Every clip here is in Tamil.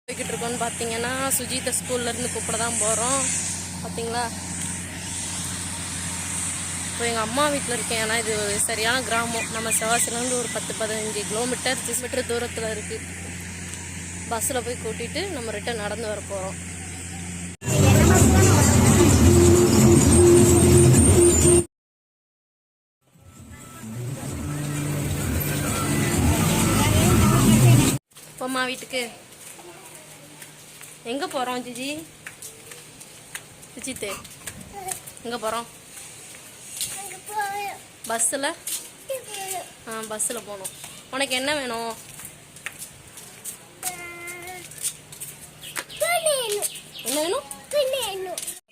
போய்கிட்டு இருக்கோம்னு பார்த்தீங்கன்னா சுஜித்தை ஸ்கூல்லேருந்து கூப்பிட தான் போகிறோம். பார்த்தீங்களா, இப்போ எங்கள் அம்மா வீட்டில் இருக்கேன். ஏன்னா இது சரியான கிராமம். நம்ம செவாசிலேருந்து ஒரு 10-15 கிலோமீட்டர் தூரத்தில் இருக்குது. பஸ்ஸில் போய் கூட்டிகிட்டு நம்ம ரிட்டன் நடந்து வர போகிறோம். அம்மா வீட்டுக்கு எங்கே போகிறோம் ஜிஜி? சுஜித்து எங்கே போகிறோம்? பஸ்ஸில். பஸ்ஸில் போகணும். உனக்கு என்ன வேணும்? என்ன வேணும்?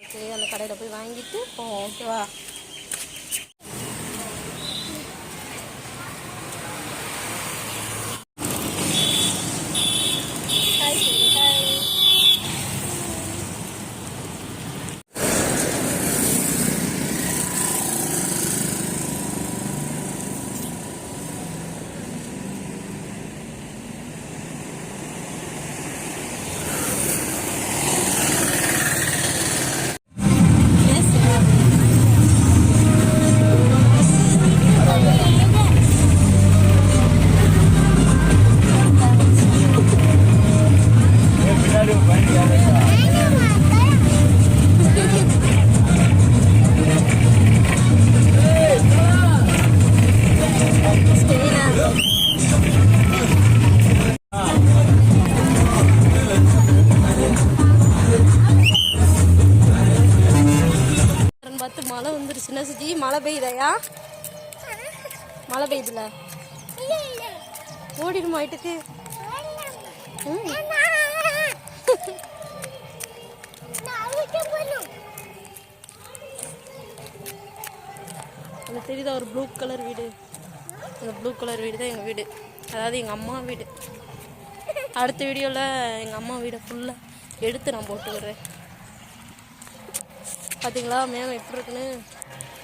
ஓகே, அந்த கடையில் போய் வாங்கிட்டு போவோம். ஓகேவா? மழை வந்துருச்சுன்னா சுஜி, மழை பெய்யுதையா? மழை பெய்யுதுல, ஓடிடுமா வீட்டுக்கு? எனக்கு தெரியுதா ஒரு ப்ளூ கலர் வீடு? அந்த ப்ளூ கலர் வீடு தான் எங்கள் வீடு, அதாவது எங்கள் அம்மா வீடு. அடுத்த வீடியோவில் எங்கள் அம்மா வீடை ஃபுல்லாக எடுத்து நான் போட்டுக்கிறேன். பார்த்தீங்களா மேம் எப்படி இருக்குன்னு?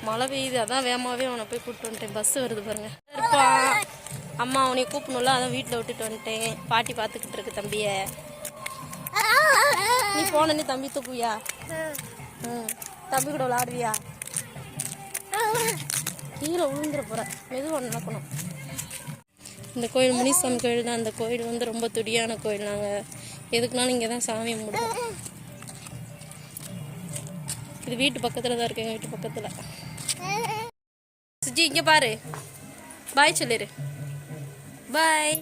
மழை பெய்யுது, அதான் வேகமாகவே அவனை போய் கூப்பிட்டு வந்துட்டேன். பஸ்ஸு வருது பாருங்க. இருப்பான் அம்மா, அவனையை கூப்பிடணும்ல, அதான் வீட்டில் விட்டுட்டு வந்துட்டேன். பாட்டி பார்த்துக்கிட்டு இருக்கு தம்பியை. நீ போனே தம்பி தூக்குவியா? தம்பி கூட விளாடுவியா? கீழே விழுந்துட போகிற, மெதுவாக நடக்கணும். இந்த கோயில் முனிசாமி கோயில் தான். அந்த கோயில் வந்து ரொம்ப துடியான கோயில். நாங்கள் எதுக்குனாலும் இங்கே தான் சாமி கும்பிடுவோம். இது வீட்டு பக்கத்தில் தான் இருக்கு, எங்கள் வீட்டு பக்கத்தில். சுஜி இங்கே பாரு, பாய் சொல்லிடு. பாய்.